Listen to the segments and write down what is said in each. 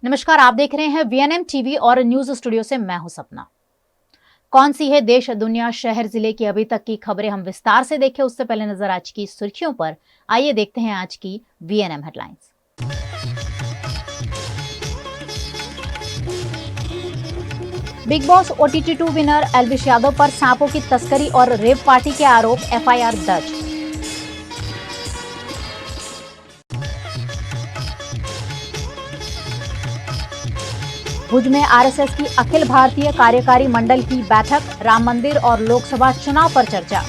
नमस्कार, आप देख रहे हैं वीएनएम टीवी और न्यूज स्टूडियो से मैं हूं सपना। कौन सी है देश, दुनिया, शहर, जिले की अभी तक की खबरें हम विस्तार से देखें उससे पहले नजर आज की सुर्खियों पर। आइए देखते हैं आज की VNM headlines. Big boss OTT 2 winner Elvish Yadav पर सांपों की तस्करी और रेप पार्टी के आरोप, एफआईआर दर्ज। भुज में आरएसएस की अखिल भारतीय कार्यकारी मंडल की बैठक, राम मंदिर और लोकसभा चुनाव पर चर्चा।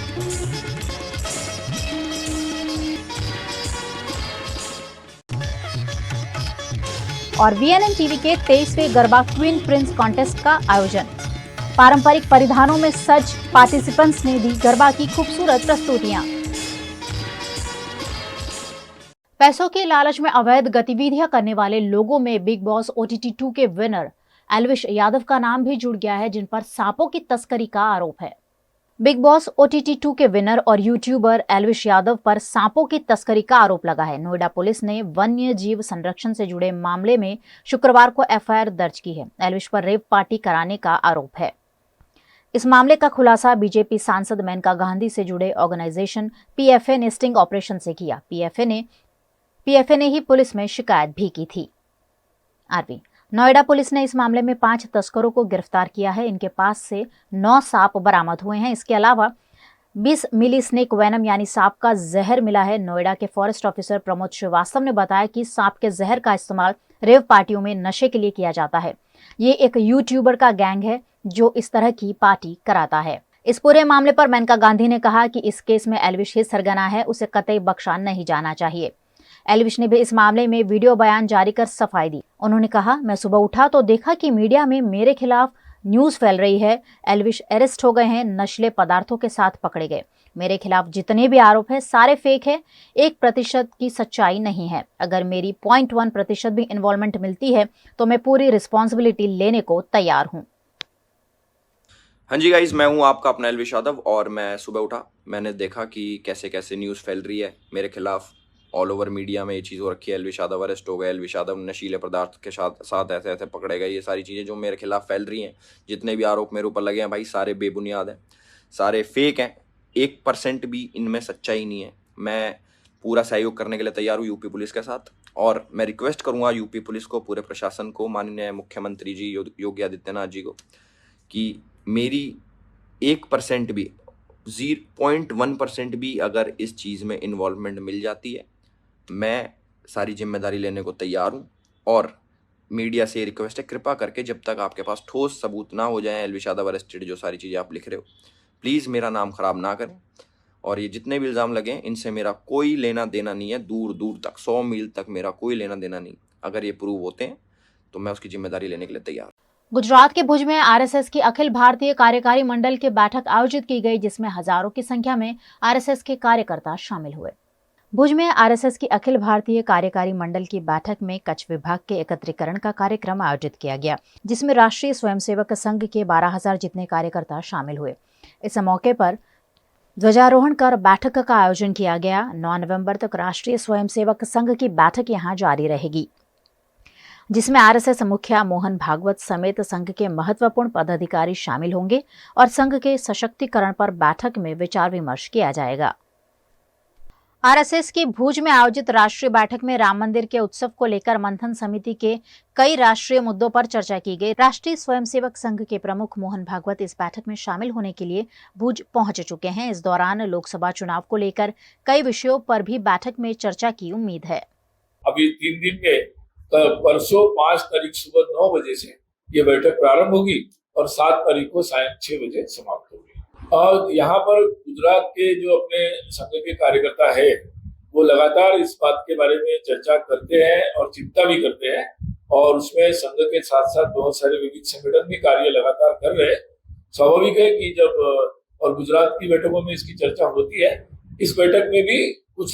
और वीएनएम टीवी के 23वें गरबा क्वीन प्रिंस कॉन्टेस्ट का आयोजन। पारंपरिक परिधानों में सज पार्टिसिपेंट्स ने दी गरबा की खूबसूरत प्रस्तुतियां। पैसों के लालच में अवैध गतिविधियां करने वाले लोगों में बिग बॉस ओटीटी 2 के विनर एल्विश यादव का नाम भी जुड़ गया है, जिन पर सांपों की तस्करी का आरोप है। बिग बॉस ओटीटी 2 के विनर और यूट्यूबर एल्विश यादव पर सांपों की तस्करी का आरोप लगा है। नोएडा पुलिस ने वन्य जीव संरक्षण से जुड़े मामले में शुक्रवार को एफआईआर दर्ज की है। एल्विश पर रेप पार्टी कराने का आरोप है। इस मामले का खुलासा बीजेपी सांसद मेनका गांधी से जुड़े ऑर्गेनाइजेशन पीएफए ने स्टिंग ऑपरेशन से किया। पीएफए ने ही पुलिस में शिकायत भी की थी। आरवी नोएडा पुलिस ने इस मामले में 5 तस्करों को गिरफ्तार किया है। इनके पास से 9 सांप बरामद हुए हैं। इसके अलावा 20 मिली स्नेक वेनम यानी सांप का जहर मिला है। नोएडा के फॉरेस्ट ऑफिसर प्रमोद श्रीवास्तव ने बताया कि सांप के जहर का इस्तेमाल रेव पार्टियों में नशे के लिए किया जाता है। ये एक यूट्यूबर का गैंग है जो इस तरह की पार्टी कराता है। इस पूरे मामले पर मेनका गांधी ने कहा कि इस केस में एल्विश ही सरगना है, उसे कतई बख्शा नहीं जाना चाहिए। एल्विश ने भी इस मामले में वीडियो बयान जारी कर सफाई दी। उन्होंने कहा, मैं सुबह उठा तो देखा कि मीडिया में मेरे खिलाफ न्यूज फैल रही है। एल्विश अरेस्ट हो गए हैं, नशीले पदार्थों के साथ पकड़े गए। मेरे खिलाफ जितने भी आरोप है सारे फेक है, 1% की सच्चाई नहीं है। अगर मेरी 0.1% भी इन्वॉल्वमेंट मिलती है तो मैं पूरी रिस्पॉन्सिबिलिटी लेने को तैयार हूँ। हाँ जी गाइज, मैं हूँ आपका अपना एल्विश यादव और मैं सुबह उठा, मैंने देखा कि कैसे कैसे न्यूज़ फैल रही है मेरे खिलाफ। ऑल ओवर मीडिया में ये चीज़ हो रखी है, एल्विश यादव अरेस्ट हो गए, एल्विश यादव नशीले पदार्थ के साथ ऐसे ऐसे पकड़े गए। ये सारी चीज़ें जो मेरे खिलाफ फैल रही हैं, जितने भी आरोप मेरे ऊपर लगे हैं भाई, सारे बेबुनियाद हैं, सारे फेक हैं। 1% भी इनमें सच्चाई नहीं है। मैं पूरा सहयोग करने के लिए तैयार हूँ यूपी पुलिस के साथ, और मैं रिक्वेस्ट करूँगा यूपी पुलिस को, पूरे प्रशासन को, माननीय मुख्यमंत्री जी योगी आदित्यनाथ जी को, कि मेरी 1% भी 0.1% भी अगर इस चीज़ में इन्वॉल्वमेंट मिल जाती है, मैं सारी जिम्मेदारी लेने को तैयार हूँ। और मीडिया से रिक्वेस्ट है, कृपा करके जब तक आपके पास ठोस सबूत ना हो जाए एल्विश यादव अरेस्टेड, जो सारी चीज़ें आप लिख रहे हो, प्लीज़ मेरा नाम खराब ना करें। और ये जितने भी इल्ज़ाम लगे हैं इनसे मेरा कोई लेना देना नहीं है, दूर दूर तक 100 मील तक मेरा कोई लेना देना नहीं। अगर ये प्रूव होते हैं तो मैं उसकी जिम्मेदारी लेने के लिए तैयार हूँ। गुजरात के भुज में आरएसएस की अखिल भारतीय कार्यकारी मंडल की बैठक आयोजित की गई, जिसमें हजारों की संख्या में आरएसएस के कार्यकर्ता शामिल हुए। भुज में आरएसएस की अखिल भारतीय कार्यकारी मंडल की बैठक में कच्छ विभाग के एकत्रीकरण का कार्यक्रम आयोजित किया गया, जिसमें राष्ट्रीय स्वयंसेवक संघ के 12,000 जितने कार्यकर्ता शामिल हुए। इस मौके पर ध्वजारोहण कर बैठक का आयोजन किया गया। 9 नवंबर तक राष्ट्रीय स्वयंसेवक संघ की बैठक यहां जारी रहेगी, जिसमें आरएसएस मुखिया मोहन भागवत समेत संघ के महत्वपूर्ण पदाधिकारी शामिल होंगे और संघ के सशक्तिकरण पर बैठक में विचार विमर्श किया जाएगा। आरएसएस की भुज में आयोजित राष्ट्रीय बैठक में राम मंदिर के उत्सव को लेकर मंथन समिति के कई राष्ट्रीय मुद्दों पर चर्चा की गई। राष्ट्रीय स्वयंसेवक संघ के प्रमुख मोहन भागवत इस बैठक में शामिल होने के लिए भुज पहुंच चुके हैं। इस दौरान लोकसभा चुनाव को लेकर कई विषयों पर भी बैठक में चर्चा की उम्मीद है। अभी 3 दिन में परसों 5 तारीख सुबह 9 बजे से ये बैठक प्रारंभ होगी और 7 तारीख को सायं 6 बजे समाप्त होगी। और यहाँ पर गुजरात के जो अपने संघ के कार्यकर्ता है वो लगातार इस बात के बारे में चर्चा करते हैं और चिंता भी करते हैं, और उसमें संघ के साथ साथ बहुत सारे विविध संगठन भी कार्य लगातार कर रहे हैं। स्वाभाविक है कि जब और गुजरात की बैठकों में इसकी चर्चा होती है, इस बैठक में भी कुछ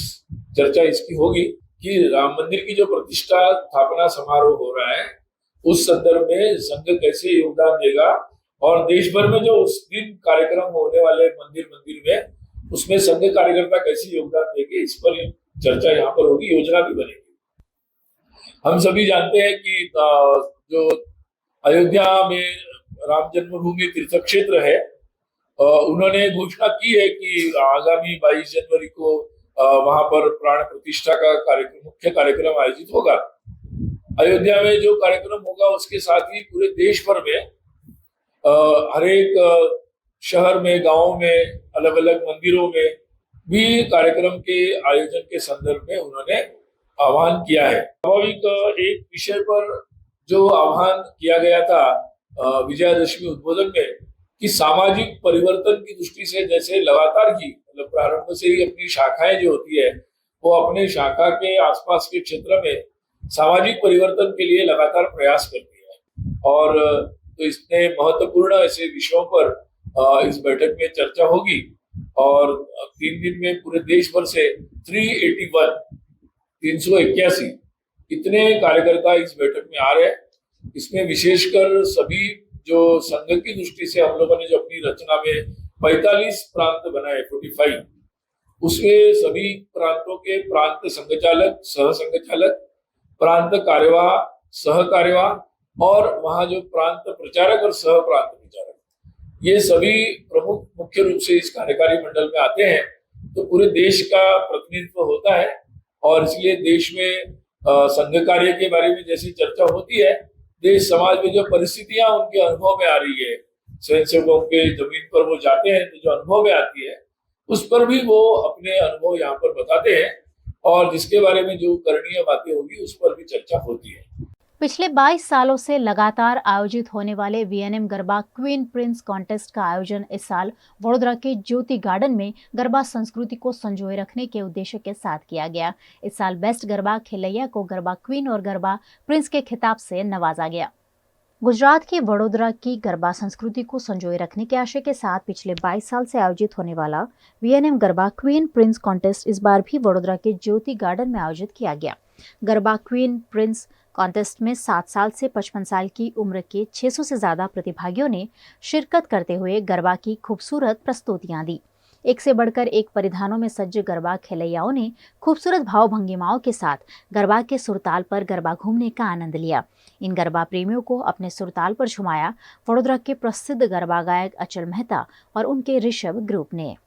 चर्चा इसकी होगी कि राम मंदिर की जो प्रतिष्ठा स्थापना समारोह हो रहा है उस संदर्भ में संघ कैसे योगदान देगा, और देश भर में जो उस दिन कार्यक्रम होने वाले मंदिर में उसमें संघ कार्यकर्ता कैसे योगदान देंगे, इस पर चर्चा यहाँ पर होगी, योजना भी बनेगी। हम सभी जानते हैं कि जो अयोध्या में राम जन्मभूमि तीर्थ क्षेत्र है, उन्होंने घोषणा की है कि आगामी 22 जनवरी को वहां पर प्राण प्रतिष्ठा का कार्यक्रम, मुख्य कार्यक्रम आयोजित होगा। अयोध्या में जो कार्यक्रम होगा उसके साथ ही पूरे देश भर में हर एक शहर में, गांव में, अलग अलग मंदिरों में भी कार्यक्रम के आयोजन के संदर्भ में उन्होंने आह्वान किया है। स्वाभाविक एक विषय पर जो आह्वान किया गया था विजयादशमी उद्बोधन में कि सामाजिक परिवर्तन की दृष्टि से जैसे लगातार ही मतलब प्रारंभ से ही अपनी शाखाएं जो होती है वो अपने शाखा के आसपास के क्षेत्र में सामाजिक परिवर्तन के लिए लगातार प्रयास करती है, और तो इसने महत्वपूर्ण ऐसे विषयों पर इस बैठक में चर्चा होगी। और 3 दिन में पूरे देश भर से 381 इतने कार्यकर्ता इस बैठक में आ रहे हैं। इसमें विशेषकर सभी जो संघ की दृष्टि से हम लोगों ने जो अपनी रचना में 45 प्रांत बनाए, 45, उसमें सभी प्रांतों के प्रांत संघचालक, सह संघचालक, प्रांत कार्यवाह, सह कार्यवाह और वहां जो प्रांत प्रचारक और सह प्रांत प्रचारक, ये सभी प्रमुख मुख्य रूप से इस कार्यकारी मंडल में आते हैं। तो पूरे देश का प्रतिनिधित्व होता है और इसलिए देश में संघ कार्य के बारे में जैसी चर्चा होती है, देश समाज में जो परिस्थितियां उनके अनुभव में आ रही है, स्वयंसेवकों के जमीन पर वो जाते हैं तो जो अनुभव में आती है उस पर भी वो अपने अनुभव यहाँ पर बताते हैं, और जिसके बारे में जो करणीय बातें होगी उस पर भी चर्चा होती है। पिछले 22 सालों से लगातार आयोजित होने वाले VNM garba queen Prince contest का आयोजन इस साल वडोदरा के ज्योति गार्डन में गरबा संस्कृति को संजोए रखने के उद्देश्य के साथ किया गया। इस साल बेस्ट गरबा खेलैया को गरबा क्वीन और गरबा प्रिंस के खिताब से नवाजा गया। गुजरात के वडोदरा की गरबा संस्कृति को संजोए रखने के आशय के साथ पिछले 22 साल से आयोजित होने वाला VNM garba queen Prince contest इस बार भी वडोदरा के ज्योति गार्डन में आयोजित किया गया। गरबा क्वीन प्रिंस कॉन्टेस्ट में 7 साल से 55 साल की उम्र के 600 से ज्यादा प्रतिभागियों ने शिरकत करते हुए गरबा की खूबसूरत प्रस्तुतियां दी। एक से बढ़कर एक परिधानों में सज्ज गरबा खेलैयाओं ने खूबसूरत भाव भंगिमाओं के साथ गरबा के सुरताल पर गरबा घूमने का आनंद लिया। इन गरबा प्रेमियों को अपने सुरताल पर झुमाया वडोदरा के प्रसिद्ध गरबा गायक अचल मेहता और उनके ऋषभ ग्रुप ने।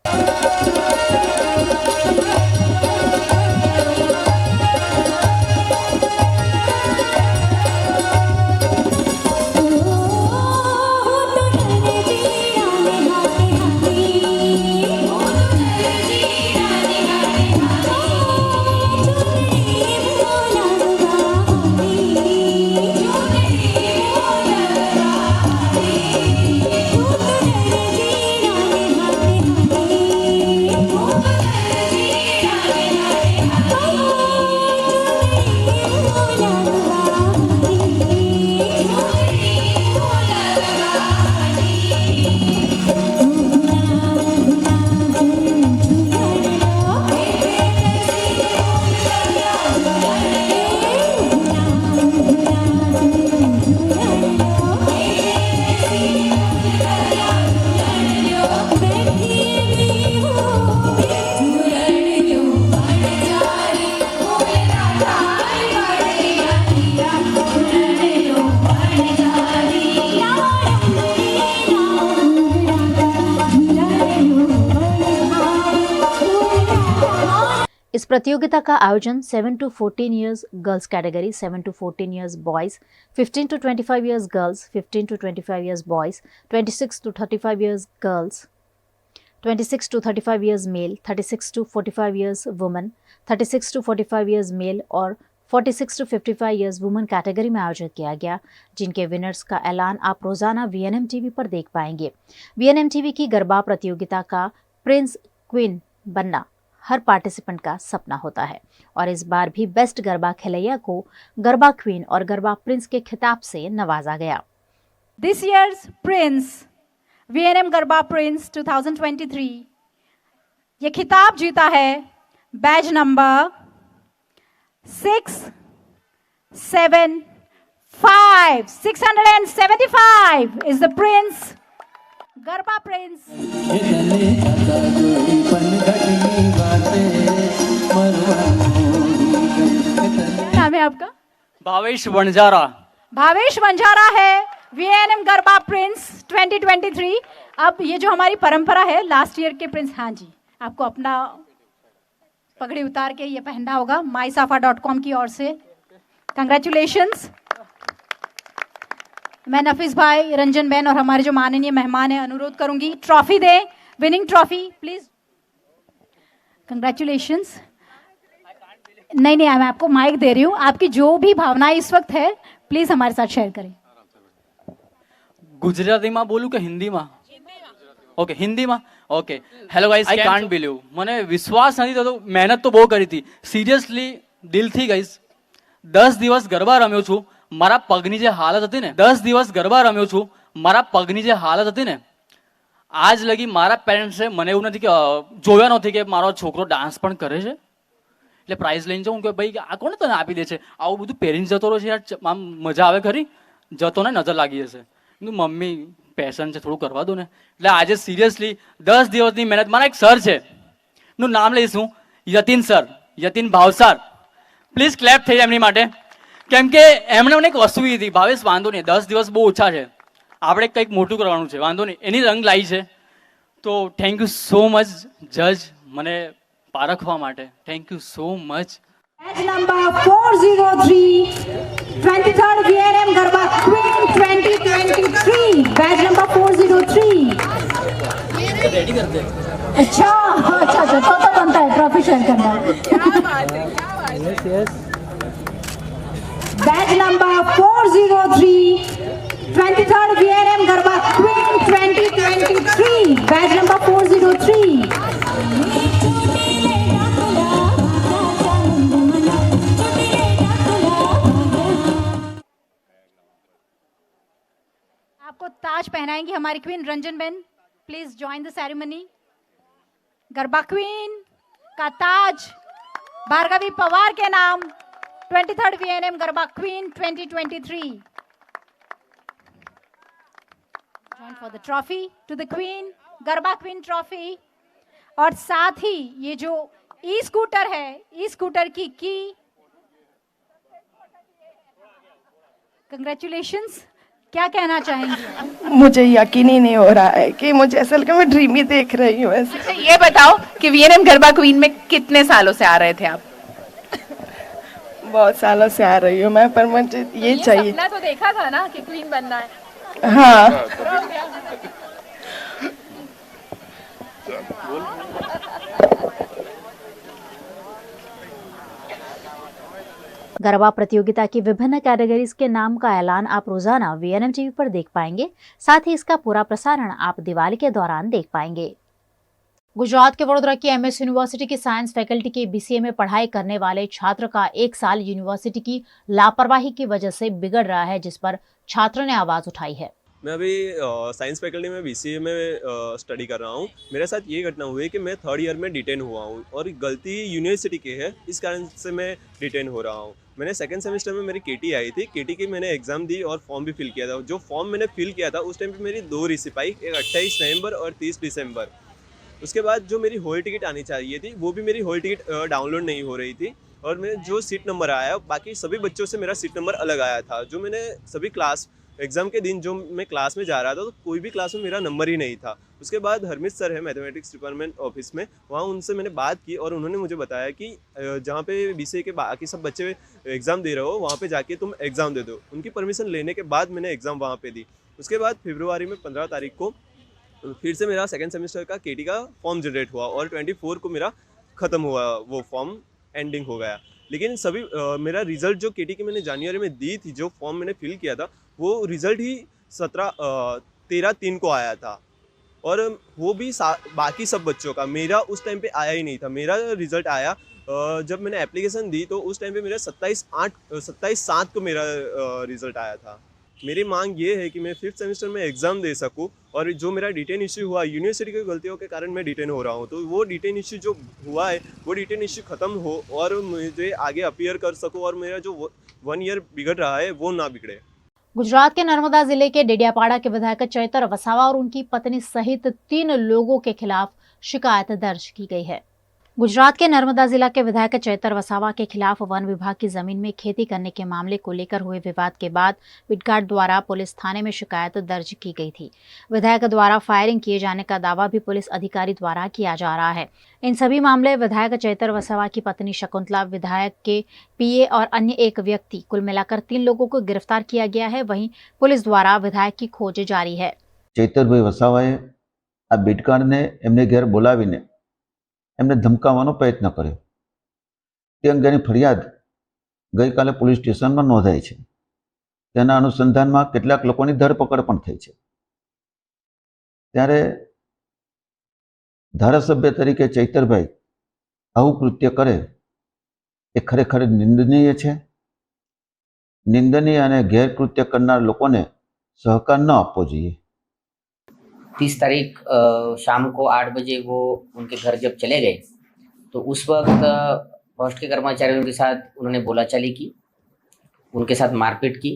इस प्रतियोगिता का आयोजन 7 to 14 years girls category, 7 to 14 years boys, 15 to 25 years girls, 15 to 25 years boys, 26 to 35 years girls, 26 to 35 years male, 36 to 45 years women, 36 to 45 years male और 46 to 55 इयर्स वुमेन कैटेगरी में आयोजित किया गया, जिनके विनर्स का ऐलान आप रोजाना वीएनएम टीवी पर देख पाएंगे। वीएनएम टीवी की गरबा प्रतियोगिता का प्रिंस क्वीन बनना हर पार्टिसिपेंट का सपना होता है और इस बार भी बेस्ट गरबा खेलैया को गरबा क्वीन और गरबा प्रिंस के खिताब से नवाजा गया। This year's Prince, VNM garba Prince 2023, ये खिताब जीता है batch number 675 is the Prince, garba Prince. क्या नाम है आपका? भावेश वंजारा। भावेश वंजारा है वीएनएम गरबा प्रिंस 2023। अब ये जो हमारी परंपरा है लास्ट ईयर के प्रिंस, हाँ जी, आपको अपना पगड़ी उतार के ये पहनना होगा mysafa.com की ओर से। कंग्रेचुलेशंस। मैं नफीस भाई, रंजन बहन और हमारे जो माननीय मेहमान हैं, अनुरोध करूंगी ट्रॉफी दें, विनिंग ट्रॉफी प्लीज। कंग्रेचुलेशंस। नहीं, मैं आपको माइक दे रही हूँ। आपकी जो भी भावनाएं इस वक्त है प्लीज हमारे साथ शेयर करें। गुजराती में बोलूं कि हिंदी में? ओके, हिंदी में। Okay, hello guys, I can't believe, મને વિશ્વાસ નથી થતો। મહેનત તો બહુ કરી હતી, સિરિયસલી દિલથી ગાઈસ। 10 દિવસ ગરબા રમ્યો છું, મારા પગની જે હાલત હતી ને, 10 દિવસ ગરબા રમ્યો છું, મારા પગની જે હાલત હતી ને, આજ લગી મારા પેરેન્ટ્સે મને એવું નથી કે જોયા નથી કે મારો છોકરો ડાન્સ પણ કરે છે, એટલે પ્રાઇઝ લઈને જાઉં કે ભાઈ આ કોને તને આપી દે છે, આવું બધું પહેરીને જતો રહે છે યાર, આમ મજા આવે ખરી? જતો ને નજર લાગી જશે। મમ્મી પેશન છે, થોડું કરવા દો ને। એટલે આજે સિરિયસલી 10 દિવસની મહેનત। મારા એક સર છે, નું નામ લઈશું, Yatin sir, Yatin Bhavsar. Please clap થઈ જાય એમની માટે, કેમ કે એમણે મને એક વસ્તુ કીધી, ભાવેશ વાંધો નહીં, 10 દિવસ બહુ ઓછા છે, આપણે કંઈક મોટું કરવાનું છે, વાંધો નહીં, એની રંગ લાવી છે। તો થેન્ક યુ સો મચ જજ, મને પારખવા માટે, thank you so much. Badge number 403, 23rd VNM Garba Queen 2023. Badge number 403. अच्छा, तो बनता है ट्रॉफी शेयर करना। Badge number 403, 23rd VNM Garba Queen 2023. Badge number 403. आपको ताज पहनाएंगी हमारी queen Ranjan ben. Please join the ceremony. Garba queen का ताज भार्गवी पवार के नाम, 23rd VNM garba queen 2023। Join for the trophy to the queen, garba queen trophy. और साथ ही ये जो ई स्कूटर है, ई स्कूटर की कंग्रेचुलेशंस। क्या कहना चाहेंगे? मुझे यकीन ही नहीं हो रहा है कि मुझे ऐसा लगा मैं ड्रीम ही देख रही हूँ ऐसे। अच्छा, ये बताओ कि वीएनएम गरबा क्वीन में कितने सालों से आ रहे थे आप? बहुत सालों से आ रही हूँ मैं, पर मुझे ये चाहिए। सपना तो देखा था ना कि क्वीन बनना है। हाँ, गरबा प्रतियोगिता की विभिन्न कैटेगरीज के नाम का ऐलान आप रोजाना वीएनएम टीवी पर देख पाएंगे। साथ ही इसका पूरा प्रसारण आप दिवाली के दौरान देख पाएंगे। गुजरात के वडोदरा की एमएस यूनिवर्सिटी की साइंस फैकल्टी के बीसीए में पढ़ाई करने वाले छात्र का 1 साल यूनिवर्सिटी की लापरवाही की वजह से बिगड़ रहा है, जिस पर छात्र ने आवाज उठाई है। मैं अभी साइंस फैकल्टी में बीसीए में स्टडी कर रहा हूँ। मेरे साथ ये घटना हुई है कि मैं 3rd ईयर में डिटेन हुआ हूँ और गलती यूनिवर्सिटी की है, इस कारण से मैं डिटेन हो रहा हूँ। मैंने 2nd सेमेस्टर में मेरी केटी आई थी, केटी की मैंने एग्ज़ाम दी और फॉर्म भी फिल किया था। जो फॉर्म मैंने फिल किया था उस टाइम पे मेरी 2 रिसिप्ट आई, एक 28 नवंबर और 30 दिसंबर। उसके बाद जो मेरी हॉल टिकट आनी चाहिए थी वो भी मेरी हॉल टिकट डाउनलोड नहीं हो रही थी और मैं जो सीट नंबर आया बाकी सभी बच्चों से मेरा सीट नंबर अलग आया था। जो मैंने सभी क्लास एग्ज़ाम के दिन जो मैं क्लास में जा रहा था तो कोई भी क्लास में मेरा नंबर ही नहीं था। उसके बाद हरमित सर है मैथमेटिक्स डिपार्टमेंट ऑफिस में, वहाँ उनसे मैंने बात की और उन्होंने मुझे बताया कि जहाँ पे बीसीए के बाकी सब बच्चे एग्ज़ाम दे रहे हो वहाँ पे जाके तुम एग्ज़ाम दे दो। उनकी परमिशन लेने के बाद मैंने एग्ज़ाम वहाँ पे दी। उसके बाद फरवरी में 15 तारीख को फिर से मेरा 2nd सेमेस्टर का केटी का फॉर्म जनरेट हुआ और 24 को मेरा ख़त्म हुआ, वो फॉर्म एंडिंग हो गया। लेकिन सभी मेरा रिज़ल्ट जो केटी की मैंने जनवरी में दी थी, जो फॉर्म मैंने फिल किया था वो रिज़ल्ट ही 13/3 को आया था और वो भी बाकी सब बच्चों का, मेरा उस टाइम पे आया ही नहीं था। मेरा रिज़ल्ट आया जब मैंने एप्लीकेशन दी तो उस टाइम पे मेरा 27/7 को मेरा रिज़ल्ट आया था। मेरी मांग ये है कि मैं 5th सेमेस्टर में एग्ज़ाम दे सकूं और जो मेरा डिटेन इश्यू हुआ यूनिवर्सिटी की गलतियों के कारण मैं डिटेन हो रहा हूं, तो वो डिटेन इश्यू जो हुआ है वो डिटेन इश्यू ख़त्म हो और मुझे आगे अपीयर कर सकूं और मेरा जो 1 ईयर बिगड़ रहा है वो ना बिगड़े। गुजरात के नर्मदा जिले के डेडियापाड़ा के विधायक चैतर वसावा और उनकी पत्नी सहित 3 लोगों के खिलाफ शिकायत दर्ज की गई है। गुजरात के नर्मदा जिला के विधायक चैतर वसावा के खिलाफ वन विभाग की जमीन में खेती करने के मामले को लेकर हुए विवाद के बाद बिटघाट द्वारा पुलिस थाने में शिकायत दर्ज की गई थी। विधायक द्वारा फायरिंग किए जाने का दावा भी पुलिस अधिकारी द्वारा किया जा रहा है। इन सभी मामले विधायक चैतर वसावा की पत्नी शकुंतला, विधायक के पीए और अन्य एक व्यक्ति, कुल मिलाकर 3 लोगों को गिरफ्तार किया गया है। वहीं पुलिस द्वारा विधायक की खोज जारी है। चैतरभाई वसावाए आ बिटकाणने एमने घेर बोलावीने एमने धमकावવાનો प्रयत्न कर्यो। ते अंगेनी फरियाद गई काले पोलीस स्टेशनमां नोंधाई छे। तेना अनुसंधानमां કેટલાક લોકોની ધરપકડ પણ થઈ છે। ત્યારે ધારાસભ્ય તરીકે ચૈતરભાઈ આવું કૃત્ય કરે એ ખરેખર નિંદનીય છે। નિંદનીય અને ગેરકૃત્ય કરનાર લોકોને સહકાર ન આપવો જોઈએ। 30 तारीख शाम को 8 बजे वो उनके घर जब चले गए तो उस वक्त पोस्ट के कर्मचारियों के साथ उन्होंने बोलाचाली की, उनके साथ मारपीट की,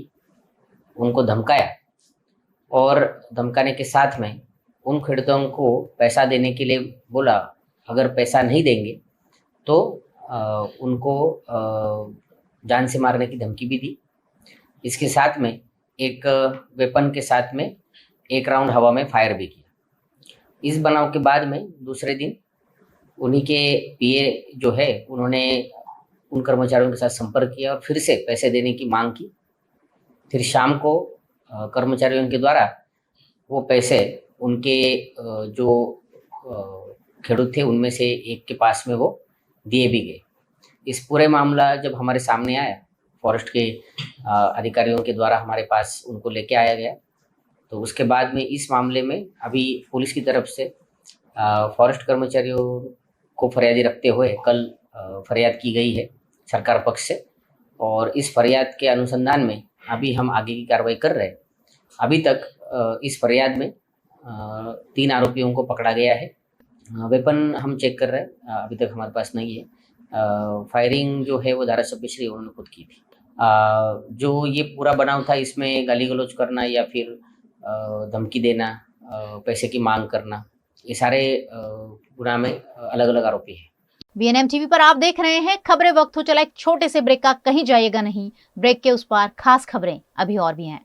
उनको धमकाया और धमकाने के साथ में उन पीड़ितों को पैसा देने के लिए बोला। अगर पैसा नहीं देंगे तो उनको जान से मारने की धमकी भी दी। इसके साथ में एक वेपन के साथ में 1 राउंड हवा में फायर भी किया। इस बनाव के बाद में दूसरे दिन उन्हीं के पीए जो है उन्होंने उन कर्मचारियों के साथ संपर्क किया और फिर से पैसे देने की मांग की। फिर शाम को कर्मचारियों के द्वारा वो पैसे उनके जो खेडूत थे उनमें से एक के पास में वो दिए भी गए। इस पूरे मामला जब हमारे सामने आया, फॉरेस्ट के अधिकारियों के द्वारा हमारे पास उनको लेके आया गया, तो उसके बाद में इस मामले में अभी पुलिस की तरफ से फॉरेस्ट कर्मचारियों को फरियादी रखते हुए कल फरियाद की गई है सरकार पक्ष से, और इस फरियाद के अनुसंधान में अभी हम आगे की कार्रवाई कर रहे हैं। अभी तक इस फरियाद में 3 आरोपियों को पकड़ा गया है। वेपन हम चेक कर रहे हैं, अभी तक हमारे पास नहीं है। फायरिंग जो है वो धारासभ्य श्री उन्होंने खुद की थी। जो ये पूरा बनाव था इसमें गाली गलौज करना या फिर धमकी देना, पैसे की मांग करना, ये सारे गुनाह में अलग अलग आरोपी हैं। VNM टीवी पर आप देख रहे हैं खबरें। वक्त हो चला एक छोटे से ब्रेक का, कहीं जाइएगा नहीं। ब्रेक के उस पार खास खबरें अभी और भी हैं।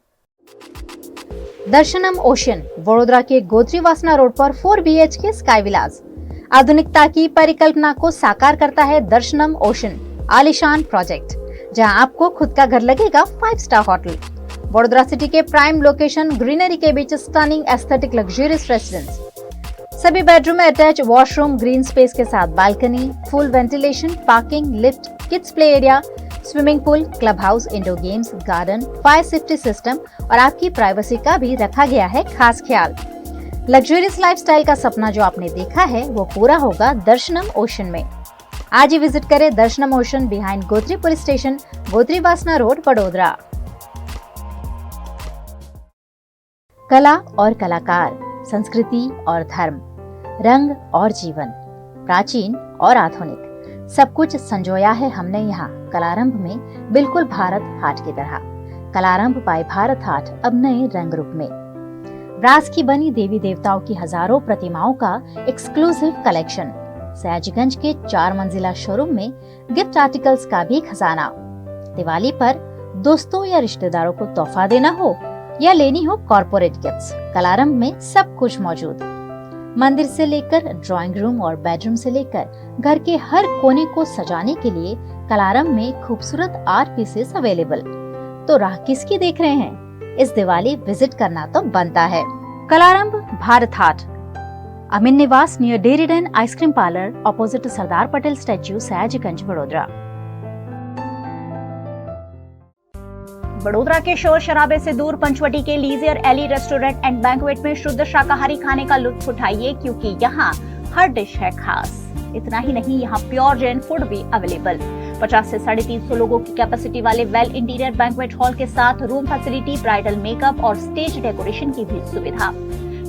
दर्शनम ओशन, वडोदरा के गोत्री वासना रोड पर 4 BHK स्काई विलास। आधुनिकता की परिकल्पना को साकार करता है दर्शनम ओशन आलीशान प्रोजेक्ट, जहां आपको खुद का घर लगेगा 5 स्टार होटल। वडोदरा सिटी के प्राइम लोकेशन, ग्रीनरी के बीच स्टनिंग एस्थेटिक लग्जरियस रेसिडेंस। सभी बेडरूम में अटैच वॉशरूम, ग्रीन स्पेस के साथ balcony, full ventilation, parking, lift, kids play area, swimming pool, club house, indoor games, garden, fire safety system और आपकी privacy का भी रखा गया है खास ख्याल। लग्जरियस लाइफस्टाइल का सपना जो आपने देखा है वो पूरा होगा दर्शनम ओशन में। आज ही विजिट करें दर्शनम ocean, behind Gotri police station, Gotri वासना रोड, वडोदरा। कला और कलाकार, संस्कृति और धर्म, रंग और जीवन, प्राचीन और आधुनिक, सब कुछ संजोया है हमने यहाँ कलारंभ में, बिल्कुल भारत हाट की तरह। कलारंभ बाय भारत हाट अब नए रंग रूप में। ब्रास की बनी देवी देवताओं की हजारों प्रतिमाओं का एक्सक्लूसिव कलेक्शन। सयाजीगंज के 4 मंजिला शोरूम में गिफ्ट आर्टिकल्स का भी खजाना। दिवाली पर दोस्तों या रिश्तेदारों को तोहफा देना हो या लेनी हो कॉर्पोरेट गिफ्ट्स, कलारंभ में सब कुछ मौजूद। मंदिर से लेकर ड्राइंग रूम और बेडरूम से लेकर घर के हर कोने को सजाने के लिए कलारंभ में खूबसूरत आर्ट पीसेस अवेलेबल। तो राह किसकी देख रहे हैं? इस दिवाली विजिट करना तो बनता है। कलारंभ भारत हाट, अमीन निवास near डेरीडन ice cream parlour, opposite Sardar Patel statue, Sayajiganj, Vadodara. Vadodara के शोर शराबे से दूर पंचवटी के लीजियर एली रेस्टोरेंट एंड बैंक्वेट में शुद्ध शाकाहारी खाने का लुत्फ उठाइए, क्योंकि यहाँ हर डिश है खास। इतना ही नहीं, यहाँ प्योर जैन फूड भी अवेलेबल। 50 से 350 लोगों की कैपेसिटी वाले वेल इंटीरियर बैंक्वेट हॉल के साथ रूम फैसिलिटी, ब्राइडल मेकअप और स्टेज डेकोरेशन की भी सुविधा।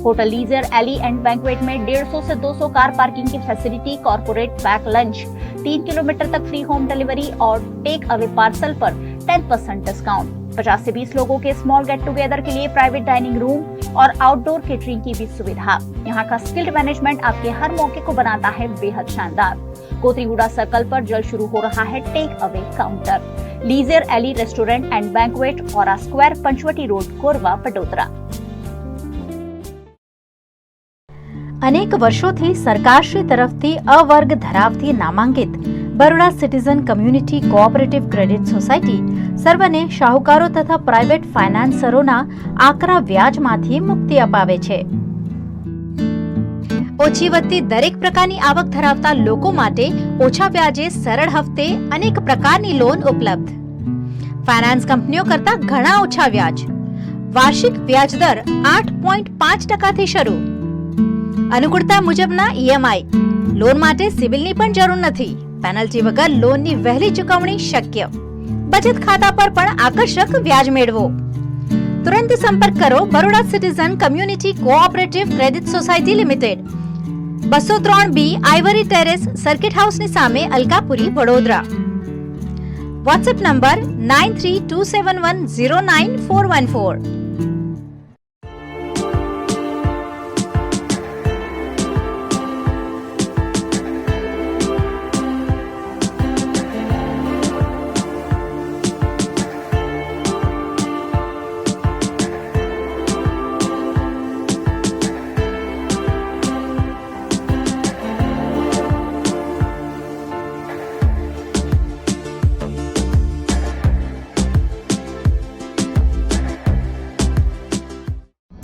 होटल लीजियर एली एंड बैंक्वेट में 150 से 200 कार पार्किंग की facility, corporate pack lunch, 3 kilometre तक फ्री होम डिलीवरी और टेक अवे पार्सल पर 10% डिस्काउंट। 50 से 20 लोगों के स्मॉल गेट टुगेदर के लिए प्राइवेट डाइनिंग रूम और आउटडोर केटरिंग की भी सुविधा। यहाँ का स्किल्ड मैनेजमेंट आपके हर मौके को बनाता है बेहद शानदार। कोतरीगुड़ा सर्कल पर जल्द शुरू हो रहा है टेक अवे काउंटर। लीजियर एली restaurant and banquet, Aura square, Panchvati road, Korba, Vadodara. અનેક વર્ષોથી સરકારશ્રી તરફથી અવર્ગ ધરાવતી નામાંકિત Baroda citizen community cooperative credit society સર્વને શાહુકારો તથા પ્રાઇવેટ ફાઇનાન્સરોના આકરા વ્યાજમાંથી મુક્તિ અપાવે છે। ઓછી વત્તી દરેક પ્રકારની આવક ધરાવતા લોકો માટે ઓછા વ્યાજે સરળ હફતે અનેક પ્રકારની લોન ઉપલબ્ધ। ફાઇનાન્સ કંપનીઓ કરતા ઘણા ઓછા વ્યાજ। વાર્ષિક વ્યાજ દર 8.5% શરૂ। अनुकूलता मुजबना ईएमआई। लोन माटे सिबिलनी पण जरूर नथी। पेनल्टी वगर लोननी वहेली चुकवणी शक्य। बचत खाता पर पण आकर्षक व्याज मेळवो। तुरंत संपर्क करो Baroda citizen community cooperative credit society limited, 203B Ivory terrace, circuit house ની સામે, અલકાપુરી, વડોદરા। WhatsApp number 9327109414।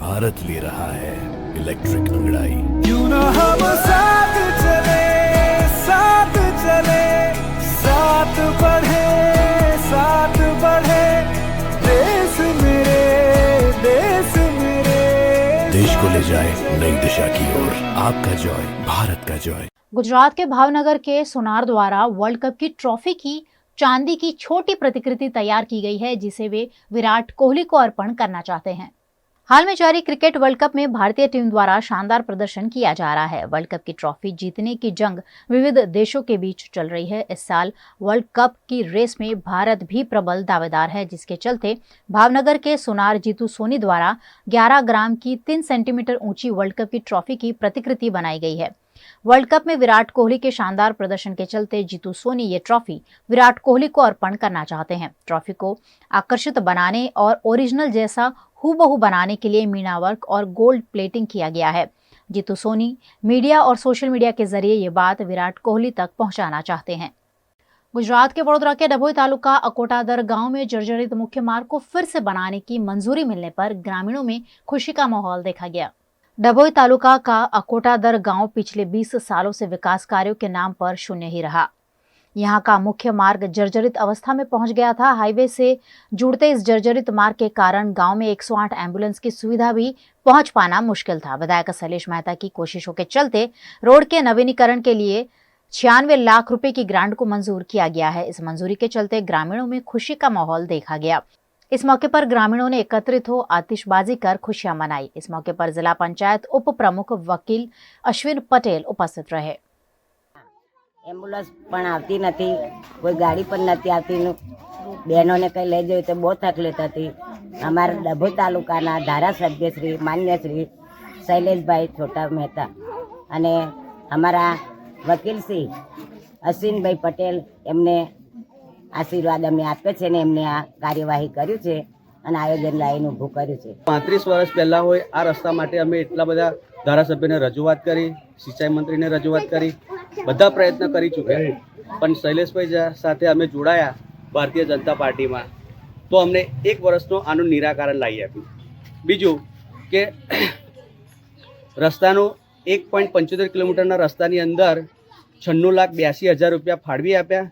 भारत ले रहा है इलेक्ट्रिक अंगड़ाई। क्यों ना हम साथ चले, साथ चले, साथ बढ़े, साथ बढ़े, देश मेरे, देश मेरे। देश को ले जाए नई दिशा की ओर। आपका जॉय, भारत का जॉय। गुजरात के भावनगर के सोनार द्वारा वर्ल्ड कप की ट्रॉफी की चांदी की छोटी प्रतिकृति तैयार की गई है, जिसे वे विराट कोहली को अर्पण करना चाहते हैं। हाल में जारी क्रिकेट वर्ल्ड कप में भारतीय टीम द्वारा शानदार प्रदर्शन किया जा रहा है। वर्ल्ड कप की ट्रॉफी जीतने की जंग विविध देशों के बीच चल रही है। इस साल वर्ल्ड कप की रेस में भारत भी प्रबल दावेदार है, जिसके चलते भावनगर के सोनार जीतू सोनी द्वारा 11 ग्राम की 3 सेंटीमीटर ऊंची वर्ल्ड कप की ट्रॉफी की प्रतिकृति बनाई गई है। वर्ल्ड कप में विराट कोहली के शानदार प्रदर्शन के चलते जीतू सोनी ये ट्रॉफी विराट कोहली को अर्पण करना चाहते हैं। ट्रॉफी को आकर्षित बनाने और ओरिजिनल जैसा हूबहू बनाने के लिए मीना वर्क और गोल्ड प्लेटिंग किया गया है। जीतू सोनी मीडिया और सोशल मीडिया के जरिए ये बात विराट कोहली तक पहुंचाना चाहते हैं। गुजरात के वडोदरा के डभोई तालुका अकोटादर गांव में जर्जरित मुख्य मार्ग को फिर से बनाने की मंजूरी मिलने पर ग्रामीणों में खुशी का माहौल देखा गया। डभोई तालुका का अकोटादर गांव पिछले 20 सालों से विकास कार्यों के नाम पर शून्य ही रहा। यहाँ का मुख्य मार्ग जर्जरित अवस्था में पहुंच गया था। हाईवे से जुड़ते इस जर्जरित मार्ग के कारण गांव में 108 एम्बुलेंस की सुविधा भी पहुंच पाना मुश्किल था। विधायक शैलेश मेहता की कोशिशों के चलते रोड के नवीनीकरण के लिए 96 लाख रुपए की ग्रांट को मंजूर किया गया है। इस मंजूरी के चलते ग्रामीणों में खुशी का माहौल देखा गया। इस मौके पर ग्रामीणों ने एकत्रित हो आतिशबाजी कर खुशियां मनाई। इस मौके पर जिला पंचायत उप प्रमुख वकील अश्विन पटेल उपस्थित रहे। एम्बुलन्स पण आवती नथी, कोई गाड़ी पण नथी आवती। बहनों ने कहीं ले जाए तो बहुत तकलीफ थी। हमारे डभोई तालुकाना धारासभ्य श्री मान्य श्री शैलेष भाई छोटा मेहता अने हमारा वकील श्री अश्विन भाई पटेल एमने आशीर्वाद अमे आपे छे ने एमने आ कार्यवाही कर्યું છે અને આયોજન લાઈને ઊભું કર્યું છે। 35 વર્ષ પહેલા હોય આ રસ્તા માટે અમે એટલા બધા ધારાસભ્યને રજૂઆત કરી, સિંચાઈ મંત્રીને રજૂઆત કરી, બધા પ્રયત્ન કરી ચૂક્યા, પણ શૈલેષભાઈ સાથે અમે જોડાયા ભારતીય જનતા પાર્ટીમાં તો અમને 1 વર્ષનો આનું નિરાકરણ લાવી આપ્યું। બીજું કે રસ્તાનું 1.75 કિલોમીટરના રસ્તાની અંદર 96,82,000 રૂપિયા ફાળવી આપ્યા।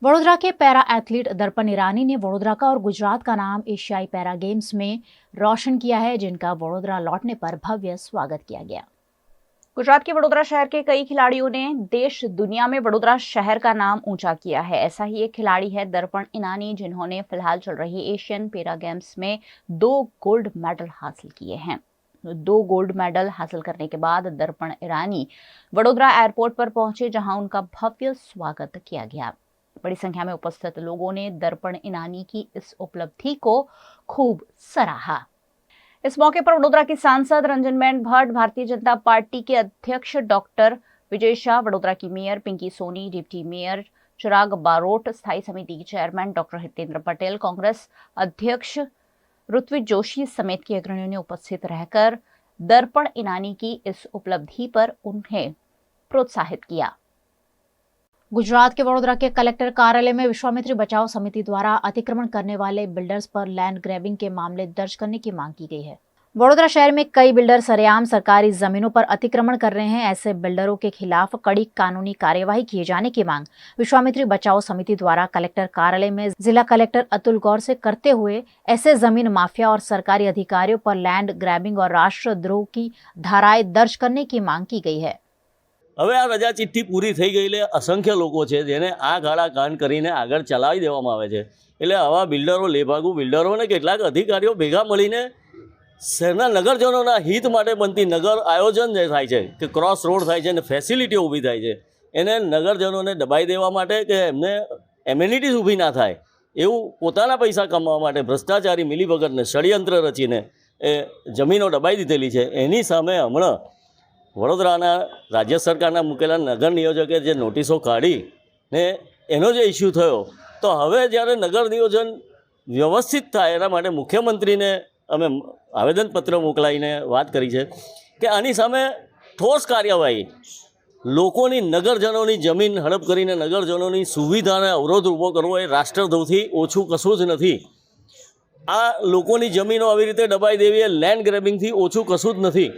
वडोदरा के पैरा एथलीट दर्पण ईरानी ने वडोदरा का और गुजरात का नाम एशियाई पैरा गेम्स में रोशन किया है, जिनका वडोदरा लौटने पर भव्य स्वागत किया गया। गुजरात के वडोदरा शहर के कई खिलाड़ियों ने देश दुनिया में वडोदरा शहर का नाम ऊंचा किया है। ऐसा ही एक खिलाड़ी है दर्पण ईरानी, जिन्होंने फिलहाल चल रही एशियन पैरा गेम्स में 2 गोल्ड मेडल हासिल किए हैं। 2 गोल्ड मेडल हासिल करने के बाद दर्पण ईरानी वडोदरा एयरपोर्ट पर पहुंचे, जहां उनका भव्य स्वागत किया गया। बड़ी संख्या में उपस्थित लोगों ने दर्पण ईरानी की इस उपलब्धि को खूब सराहा। इस मौके पर वडोदरा की सांसद रंजनबेन भट्ट, भारतीय जनता पार्टी के अध्यक्ष डॉक्टर विजय शाह, वडोदरा की mayor Pinki Soni, deputy mayor Chirag Barot, स्थायी समिति के चेयरमैन डॉक्टर हितेंद्र पटेल, कांग्रेस अध्यक्ष ऋत्विज जोशी समेत के अग्रणियों ने उपस्थित रहकर दर्पण इनानी की इस उपलब्धि पर उन्हें प्रोत्साहित किया। गुजरात के वडोदरा के कलेक्टर कार्यालय में विश्वामित्री बचाओ समिति द्वारा अतिक्रमण करने वाले बिल्डर्स पर लैंड ग्रैबिंग के मामले दर्ज करने की मांग की गई है। वडोदरा शहर में कई बिल्डर सरेआम सरकारी जमीनों पर अतिक्रमण कर रहे हैं। ऐसे बिल्डरों के खिलाफ कड़ी कानूनी कार्यवाही किए जाने की मांग विश्वामित्री बचाओ समिति द्वारा कलेक्टर कार्यालय में जिला कलेक्टर अतुल गौर से करते हुए ऐसे जमीन माफिया और सरकारी अधिकारियों पर लैंड ग्रैबिंग और राष्ट्रद्रोह की धाराएं दर्ज करने की मांग की गई है। હવે આ રજા ચિઠ્ઠી પૂરી થઈ ગઈ એટલે અસંખ્ય લોકો છે જેને આ ગાળા કાન કરીને આગળ ચલાવી દેવામાં આવે છે। એટલે આવા બિલ્ડરો, લેભાગુ બિલ્ડરોને કેટલાક અધિકારીઓ ભેગા મળીને શહેરના નગરજનોના હિત માટે બનતી નગર આયોજન જે થાય છે કે ક્રોસ રોડ થાય છે અને ફેસિલિટીઓ ઊભી થાય છે એને નગરજનોને દબાઈ દેવા માટે કે એમને એમ્યુનિટીઝ ઊભી ના થાય એવું પોતાના પૈસા કમાવા માટે ભ્રષ્ટાચારી મિલીભગતને ષડયંત્ર રચીને એ જમીનો દબાઈ દીધેલી છે। એની સામે હમણાં વડોદરાના રાજ્ય સરકારના મૂકેલા નગર નિયોજકે જે નોટિસો કાઢી ને એનો જે ઇસ્યુ થયો તો હવે જ્યારે નગર નિયોજન વ્યવસ્થિત થાય એના માટે મુખ્યમંત્રીને અમે આવેદનપત્ર મોકલાવીને વાત કરી છે કે આની સામે ઠોસ કાર્યવાહી, લોકોની નગરજનોની જમીન હડપ કરીને નગરજનોની સુવિધાને અવરોધ ઊભો કરવો એ રાષ્ટ્રદ્રોહથી ઓછું કશું જ નથી। આ લોકોની જમીનો આવી રીતે દબાઈ દેવી એ લેન્ડ ગ્રેબિંગથી ઓછું કશું જ નથી।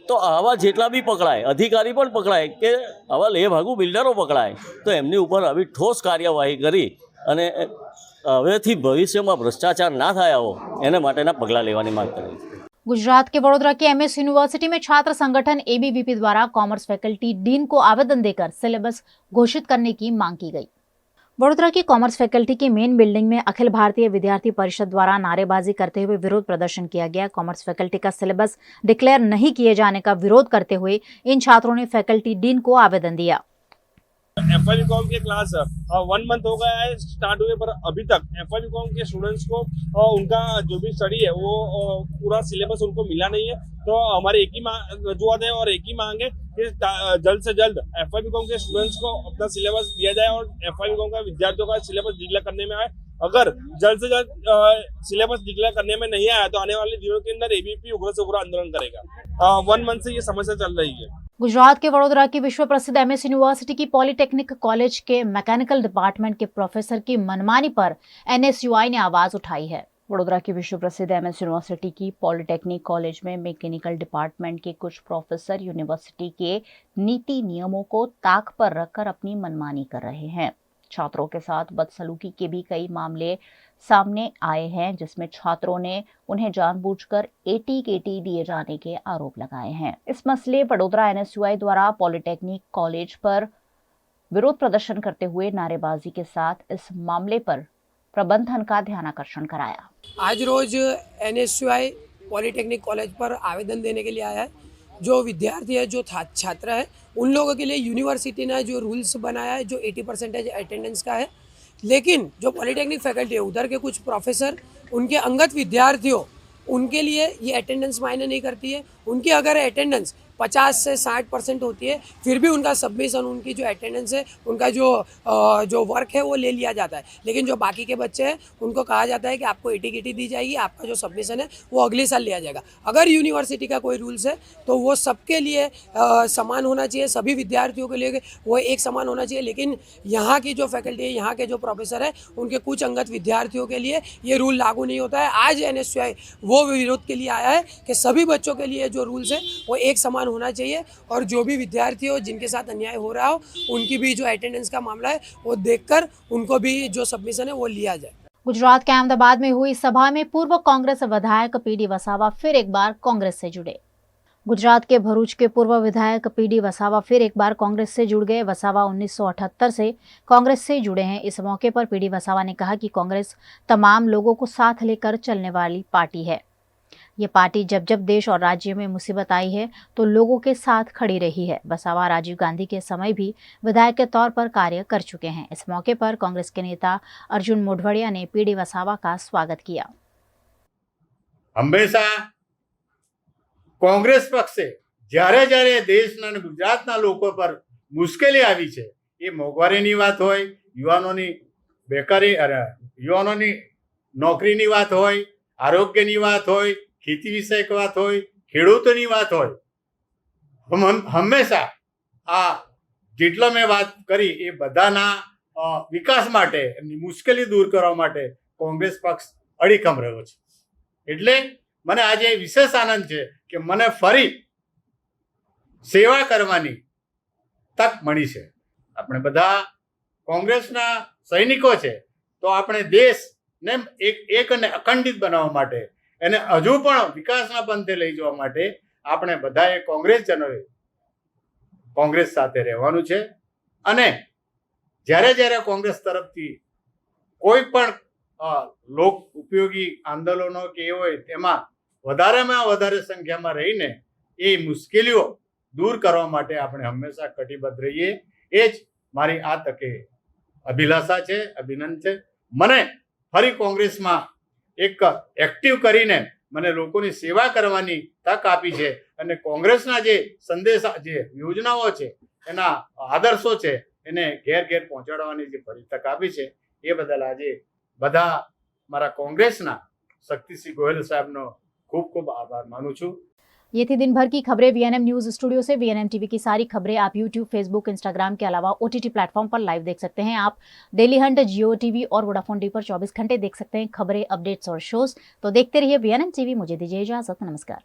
તો આવા જેટલા બી પકડાય, અધિકારી પણ પકડાય કે આવા લેભાગુ બિલ્ડરો પકડાય તો એમની ઉપર આવી ઠોસ કાર્યવાહી કરી અને હવેથી ભવિષ્યમાં ભ્રષ્ટાચાર ના થાય આવો એને માટેના પગલાં લેવાની માંગ કરી। गुजरात के वडोदरा की एमएस यूनिवर्सिटी में छात्र संगठन एबीवीपी द्वारा कॉमर्स फैकल्टी डीन को आवेदन देकर सिलेबस घोषित करने की मांग की गई। वडोदरा की कॉमर्स फैकल्टी की मेन बिल्डिंग में अखिल भारतीय विद्यार्थी परिषद द्वारा नारेबाजी करते हुए विरोध प्रदर्शन किया गया। कॉमर्स फैकल्टी का सिलेबस डिक्लेयर नहीं किए जाने का विरोध करते हुए इन छात्रों ने फैकल्टी डीन को आवेदन दिया। FY.BCom के क्लास 1 मंथ हो गया है स्टार्ट हुए, पर अभी तक FY.BCom के स्टूडेंट्स को उनका जो भी स्टडी है वो पूरा सिलेबस उनको मिला नहीं है। तो हमारी एक ही रजूआत है और एक ही मांग है कि जल्द से जल्द FY.BCom के स्टूडेंट्स को अपना सिलेबस दिया जाए और FY.BCom का विद्यार्थियों का सिलेबस डिक्लेयर करने में आए। अगर जल्द से जल्द सिलेबस डिक्लेयर करने में नहीं आया तो आने वाले दिनों के अंदर एबीवीपी उग्र से उग्र आंदोलन करेगा। 1 मंथ से ये समस्या चल रही है। गुजरात के वडोदरा की विश्व प्रसिद्ध एमएस यूनिवर्सिटी की पॉलिटेक्निक कॉलेज के मैकेनिकल डिपार्टमेंट के प्रोफेसर की मनमानी पर एनएसयूआई ने आवाज उठाई है। वडोदरा की विश्व प्रसिद्ध एमएस यूनिवर्सिटी की पॉलिटेक्निक कॉलेज में मैकेनिकल डिपार्टमेंट के कुछ प्रोफेसर यूनिवर्सिटी के नीति नियमों को ताक पर रखकर अपनी मनमानी कर रहे हैं। छात्रों के साथ बदसलूकी के भी कई मामले सामने आए हैं, जिसमें छात्रों ने उन्हें जानबूझकर एटी-केटी दिए जाने के आरोप लगाए हैं। इस मसले वडोदरा एनएसयूआई द्वारा पॉलिटेक्निक कॉलेज पर विरोध प्रदर्शन करते हुए नारेबाजी के साथ इस मामले पर प्रबंधन का ध्यानाकर्षण कराया। आज रोज एनएसयूआई पॉलिटेक्निक कॉलेज पर आवेदन देने के लिए आया है। जो विद्यार्थी है, जो छात्र है, उन लोगों के लिए यूनिवर्सिटी ने जो रूल्स बनाया है जो 80% अटेंडेंस का है, लेकिन जो पॉलिटेक्निक फैकल्टी है उधर के कुछ प्रोफेसर, उनके अंगत विद्यार्थियों, उनके लिए ये अटेंडेंस मायने नहीं करती है। उनकी अगर अटेंडेंस 50 से 60% होती है फिर भी उनका सबमिशन, उनकी जो अटेंडेंस है, उनका जो वर्क है वो ले लिया जाता है। लेकिन जो बाकी के बच्चे हैं उनको कहा जाता है कि आपको एटी-केटी दी जाएगी, आपका जो सबमिशन है वो अगले साल लिया जाएगा। अगर यूनिवर्सिटी का कोई रूल्स है तो वो सबके लिए समान होना चाहिए, सभी विद्यार्थियों के लिए वो एक समान होना चाहिए। लेकिन यहाँ की जो फैकल्टी है, यहाँ के जो प्रोफेसर है, उनके कुछ अंगत विद्यार्थियों के लिए ये रूल लागू नहीं होता है। आज एनएसयूआई वो विरोध के लिए आया है कि सभी बच्चों के लिए जो रूल्स है वो एक समान होना चाहिए और जो भी विद्यार्थी हो जिनके साथ अन्याय हो रहा हो उनकी भी जो अटेंडेंस का मामला है वो देखकर उनको भी जो सबमिशन है वो लिया जाए। गुजरात के अहमदाबाद में हुई सभा में पूर्व कांग्रेस विधायक पीडी वसावा फिर एक बार कांग्रेस से जुड़े। गुजरात के भरूच के पूर्व विधायक पीडी वसावा फिर एक बार कांग्रेस से जुड़ गए। वसावा 1978 से कांग्रेस से जुड़े हैं। इस मौके पर पीडी वसावा ने कहा कि कांग्रेस तमाम लोगों को साथ लेकर चलने वाली पार्टी है। ये पार्टी जब जब देश और राज्य में मुसीबत आई है तो लोगों के साथ खड़ी रही है। वसावा राजीव गांधी के समय भी विधायक के तौर पर कार्य कर चुके हैं। इस मौके पर कांग्रेस के नेता अर्जुन मोढवाडिया ने पीडी वसावा का स्वागत किया। हमेशा कांग्रेस पक्षे જ્યારે જ્યારે દેશના અને ગુજરાતના લોકો પર મુશ્કેલી આવી છે એ મોંઘવારીની વાત હોય, યુવાનોની બેકારી, યુવાનોની નોકરીની વાત હોય, આરોગ્યની વાત હોય, ખેતી વિષયક વાત હોય, ખેડૂતોની વાત હોય, હંમેશા આ જેટલા મેં વાત કરી એ બધાના વિકાસ માટે, એમની મુશ્કેલી દૂર કરવા માટે કોંગ્રેસ પક્ષ અડીખમ રહ્યો છે. એટલે મને આજે વિશેષ આનંદ છે કે મને ફરી સેવા કરવાની તક મળી છે. આપણે બધા કોંગ્રેસના સૈનિકો છે, તો આપણે દેશને એક અને અખંડિત બનાવવા માટે, એને હજુ પણ વિકાસના પંથે લઈ જવા માટે આપણે બધાએ કોંગ્રેસજનોએ કોંગ્રેસ સાથે રહેવાનું છે. અને જ્યારે જ્યારે કોંગ્રેસ તરફથી કોઈ પણ લોક ઉપયોગી આંદોલનો કે એ હોય તેમાં વધારેમાં વધારે સંખ્યામાં રહીને એ મુશ્કેલીઓ દૂર કરવા માટે આપણે હંમેશા કટિબદ્ધ રહીએ. એ જ મારી આ તકે અભિલાષા છે, અભિનંદન છે. મને ફરી કોંગ્રેસમાં એક એક્ટિવ કરીને મને લોકોની સેવા કરવાની તક આપી છે અને કોંગ્રેસના જે સંદેશા, જે યોજનાઓ છે, એના આદર્શો છે, એને ઘેર ઘેર પહોંચાડવાની જે ફરી તક આપી છે, એ બદલ આજે બધા મારા કોંગ્रेसना शक्तिसिंह गोयल साहब नो खूब खूब आभार मानू छू. ये थी दिन भर की खबरें वीएनएम न्यूज स्टूडियो से. वीएनएम टीवी की सारी खबरें आप यूट्यूब, फेसबुक, इंस्टाग्राम के अलावा ओटीटी प्लेटफॉर्म पर लाइव देख सकते हैं. आप डेली हंट, जियो टीवी और वोडाफोन टी पर 24 घंटे देख सकते हैं खबरें, अपडेट्स और शोज. तो देखते रहिए वीएनएम टीवी. मुझे दीजिए इजाजत. नमस्कार.